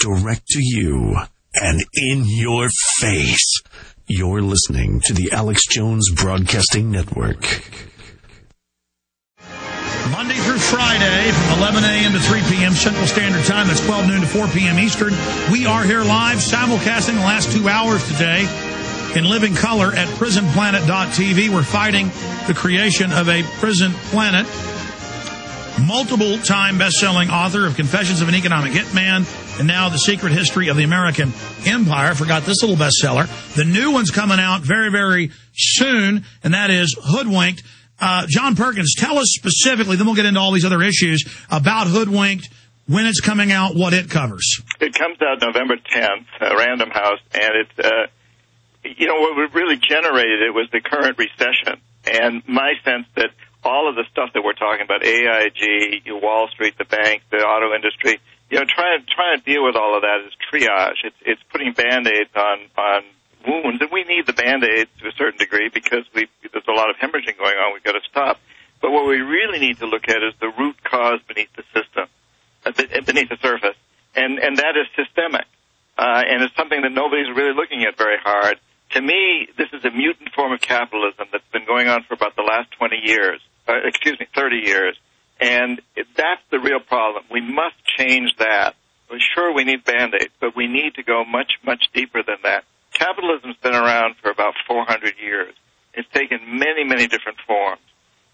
direct to you and in your face. You're listening to the Alex Jones Broadcasting Network. Monday through Friday from 11 a.m. to 3 p.m. Central Standard Time. That's 12 noon to 4 p.m. Eastern. We are here live, simulcasting the last 2 hours today in living color at prisonplanet.tv. We're fighting the creation of a prison planet. Multiple-time best-selling author of Confessions of an Economic Hitman and now The Secret History of the American Empire. Forgot this little bestseller. The new one's coming out very, very soon, and that is Hoodwinked. John Perkins, tell us specifically, then we'll get into all these other issues, about Hoodwinked, when it's coming out, what it covers. It comes out November 10th, Random House, and it's, what really generated it was the current recession. And my sense that all of the stuff that we're talking about, AIG, Wall Street, the banks, the auto industry, trying to deal with all of that is triage. It's putting Band-Aids on wounds, and we need the Band-Aids to a certain degree because there's a lot of hemorrhaging going on. We've got to stop. But what we really need to look at is the root cause beneath the system, beneath the surface, and that is systemic. And it's something that nobody's really looking at very hard. To me, this is a mutant form of capitalism that's been going on for about the last 30 years. And that's the real problem. We must change that. Sure, we need Band-Aids, but we need to go much, much deeper than that. Capitalism's been around for about 400 years. It's taken many, many different forms.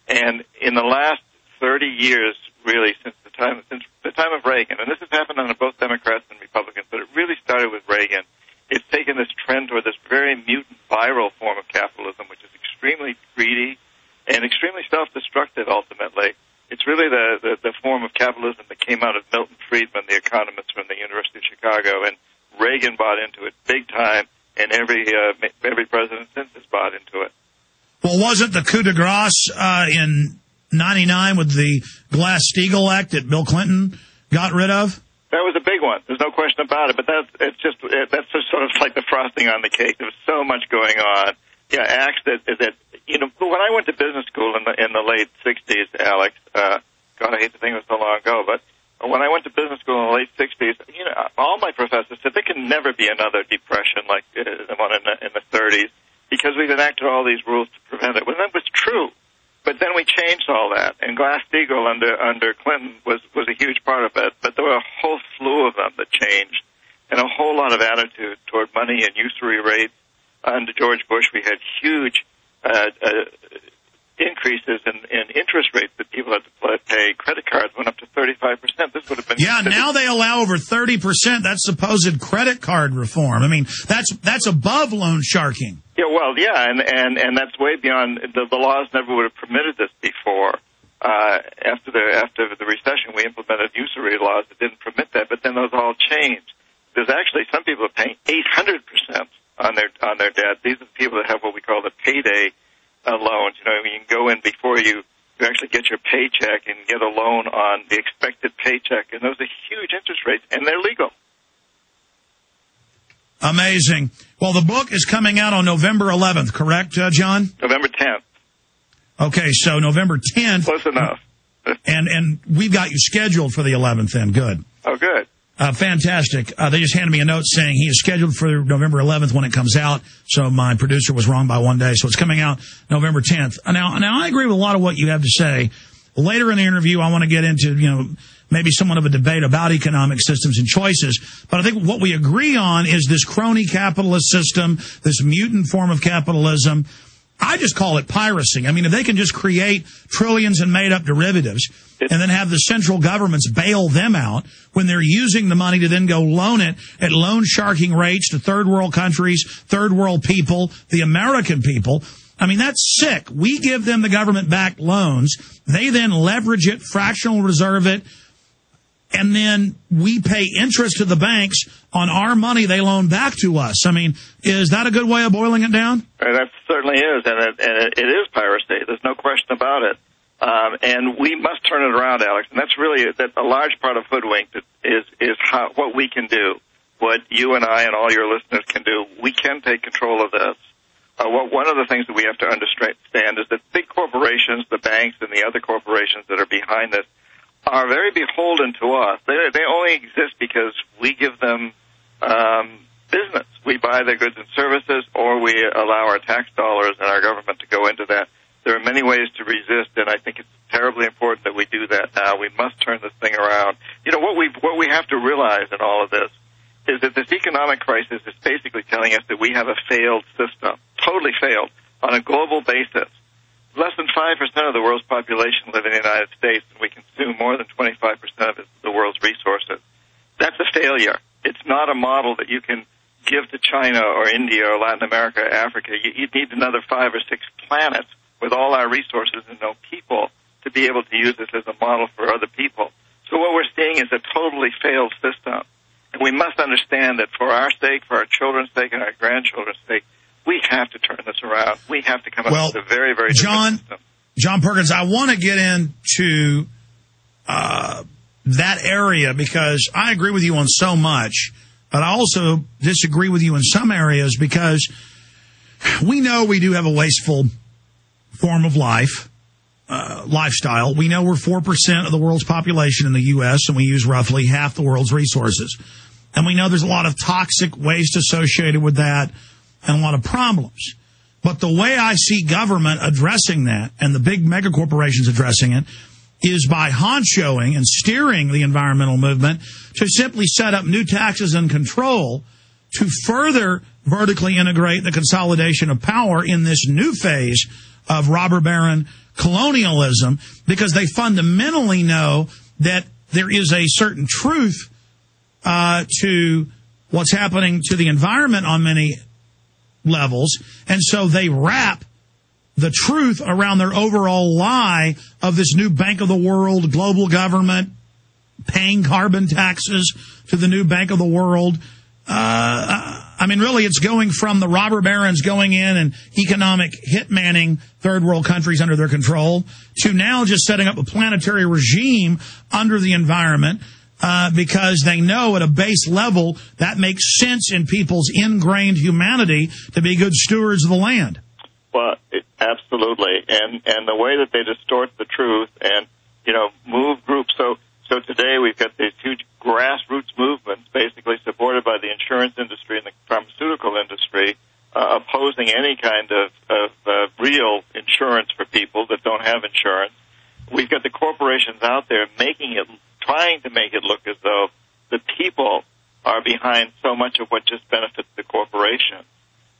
And in the last 30 years, really, since the time of Reagan, and this has happened under both Democrats and Republicans, but it really started with Reagan, it's taken this trend toward this very mutant viral form of capitalism, which is extremely greedy and extremely self-destructive, ultimately. It's really the form of capitalism that came out of Milton Friedman, the economist from the University of Chicago, and Reagan bought into it big time, and every president since has bought into it. Well, wasn't the coup de grace in 99 with the Glass-Steagall Act that Bill Clinton got rid of? That was a big one. There's no question about it. But that's just sort of like the frosting on the cake. There was so much going on. Yeah, acts that when I went to business school in the late 60s, Alex, God, I hate to think it was so long ago, but when I went to business school in the late 60s, all my professors said there can never be another depression like the one in the 30s because we've enacted all these rules to prevent it. Well, that was true. But then we changed all that, and Glass-Steagall under Clinton was a huge part of it. But there were a whole slew of them that changed, and a whole lot of attitude toward money and usury rates. Under George Bush, we had huge increases in interest rates that people had to pay. Credit cards went up to 35%. This would have been now they allow over 30%. That's supposed credit card reform. I mean, that's above loan sharking. Yeah, and that's way beyond the laws. Never would have permitted this before. After the recession, we implemented usury laws that didn't permit that, but then those all changed. There's actually some people are paying 800% on their debt. These are the people that have what we call the payday loans. You can go in before you actually get your paycheck and get a loan on the expected paycheck, and those are huge interest rates, and they're legal. Amazing. Well, the book is coming out on November 11th, correct, John? November 10th. Okay, so November 10th. Close enough. And we've got you scheduled for the 11th then. Good. Oh, good. Fantastic. They just handed me a note saying he is scheduled for November 11th when it comes out. So my producer was wrong by one day. So it's coming out November 10th. Now I agree with a lot of what you have to say. Later in the interview, I want to get into, maybe somewhat of a debate about economic systems and choices. But I think what we agree on is this crony capitalist system, this mutant form of capitalism. I just call it piracy. I mean, if they can just create trillions in made-up derivatives and then have the central governments bail them out when they're using the money to then go loan it at loan sharking rates to third world countries, third world people, the American people. I mean, that's sick. We give them the government-backed loans. They then leverage it, fractional reserve it, and then we pay interest to the banks on our money they loan back to us. I mean, is that a good way of boiling it down? That certainly is, and it is piracy. There's no question about it. And we must turn it around, Alex. And that's really a large part of Hoodwinked is what we can do, what you and I and all your listeners can do. We can take control of this. One of the things that we have to understand is that big corporations, the banks and the other corporations that are behind this, are very beholden to us. They only exist because we give them business. We buy their goods and services, or we allow our tax dollars and our government to go into that. There are many ways to resist, and I think it's terribly important that we do that now. We must turn this thing around. You know, what we have to realize in all of this is that this economic crisis is basically telling us that we have a failed system, totally failed, on a global basis. Less than 5% of the world's population live in the United States, and we consume more than 25% of the world's resources. That's a failure. It's not a model that you can give to China or India or Latin America or Africa. You need another 5 or 6 planets with all our resources and no people to be able to use this as a model for other people. So what we're seeing is a totally failed system. And we must understand that for our sake, for our children's sake, and our grandchildren's sake, we have to turn this around. We have to come up with a very, very different system. John Perkins, I want to get into that area because I agree with you on so much, but I also disagree with you in some areas because we know we do have a wasteful form of life, lifestyle. We know we're 4% of the world's population in the U.S., and we use roughly half the world's resources. And we know there's a lot of toxic waste associated with that and a lot of problems. But the way I see government addressing that and the big megacorporations addressing it is by honchoing and steering the environmental movement to simply set up new taxes and control to further vertically integrate the consolidation of power in this new phase of robber baron colonialism, because they fundamentally know that there is a certain truth to what's happening to the environment on many levels, and so they wrap the truth around their overall lie of this new Bank of the World, global government, paying carbon taxes to the new Bank of the World. I mean, really, it's going from the robber barons going in and economic hitmanning third world countries under their control to now just setting up a planetary regime under the environment because they know at a base level that makes sense in people's ingrained humanity to be good stewards of the land. Well, absolutely. And the way that they distort the truth and, you know, move groups. So today we've got these huge grassroots movements basically supported by the insurance industry and the pharmaceutical industry opposing any kind of real insurance for people that don't have insurance. We've got the corporations out there trying to make it look as though the people are behind so much of what just benefits the corporation.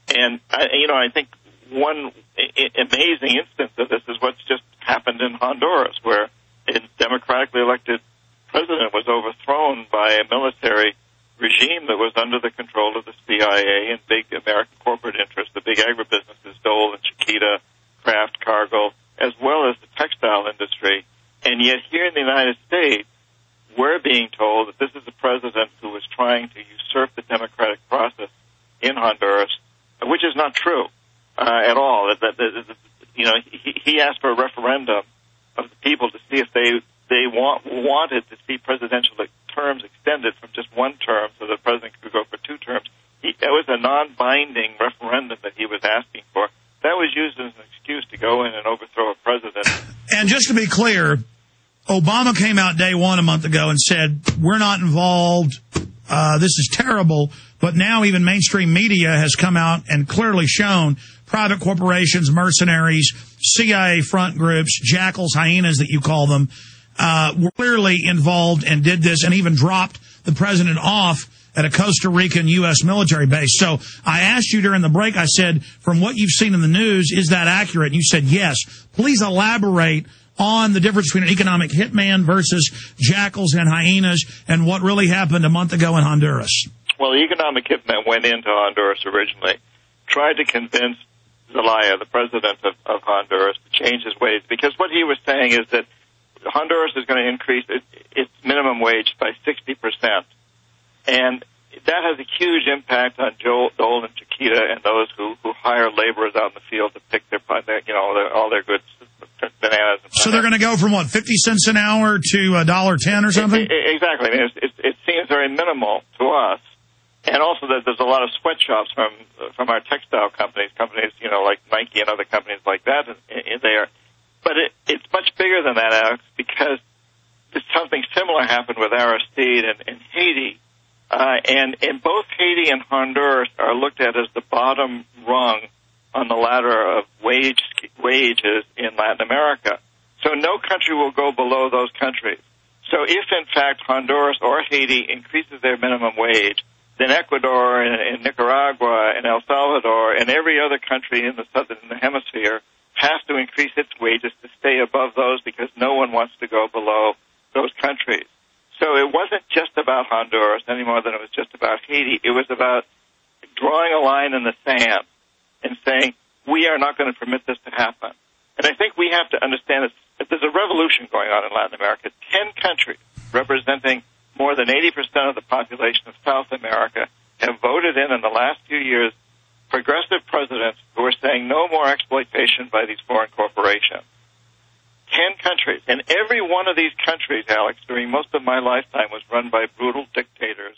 And, I think one amazing instance of this is what's just happened in Honduras, where a democratically elected president was overthrown by a military regime that was under the control of the CIA and big American corporate interests, the big agribusinesses, Dole and Chiquita, Kraft, Cargill, as well as the textile industry. And yet here in the United States, we're being told that this is a president who is trying to usurp the democratic process in Honduras, which is not true at all. He asked for a referendum of the people to see if they wanted to see presidential terms extended from just one term so the president could go for 2 terms. It was a non-binding referendum that he was asking for. That was used as an excuse to go in and overthrow a president. And just to be clear, Obama came out day one a month ago and said, we're not involved, this is terrible, but now even mainstream media has come out and clearly shown private corporations, mercenaries, CIA front groups, jackals, hyenas that you call them, were clearly involved and did this and even dropped the president off at a Costa Rican U.S. military base. So I asked you during the break, I said, from what you've seen in the news, is that accurate? And you said yes. Please elaborate on the difference between an economic hitman versus jackals and hyenas and what really happened a month ago in Honduras. Well, the economic hitman went into Honduras originally, tried to convince Zelaya, the president of Honduras, to change his ways, because what he was saying is that Honduras is going to increase its minimum wage by 60%. And that has a huge impact on Dole and Chiquita and those who hire laborers out in the field to pick all their goods, bananas. And so they're going to go from, 50 cents an hour to $1.10 or something? Exactly. I mean, it seems very minimal to us. And also that there's a lot of sweatshops from our textile companies, like Nike and other companies like that there. But it's much bigger than that, Alex, because something similar happened with Aristide in Haiti. And in both Haiti and Honduras are looked at as the bottom rung on the ladder of wages in Latin America. So no country will go below those countries. So if, in fact, Honduras or Haiti increases their minimum wage, then Ecuador and Nicaragua and El Salvador and every other country in the southern hemisphere has to increase its wages to stay above those because no one wants to go below those countries. So it wasn't just about Honduras any more than it was just about Haiti. It was about drawing a line in the sand and saying, we are not going to permit this to happen. And I think we have to understand that there's a revolution going on in Latin America. 10 countries representing more than 80% of the population of South America have voted in the last few years progressive presidents who are saying no more exploitation by these foreign corporations. 10 countries. And every one of these countries, Alex, during most of my lifetime was run by brutal dictators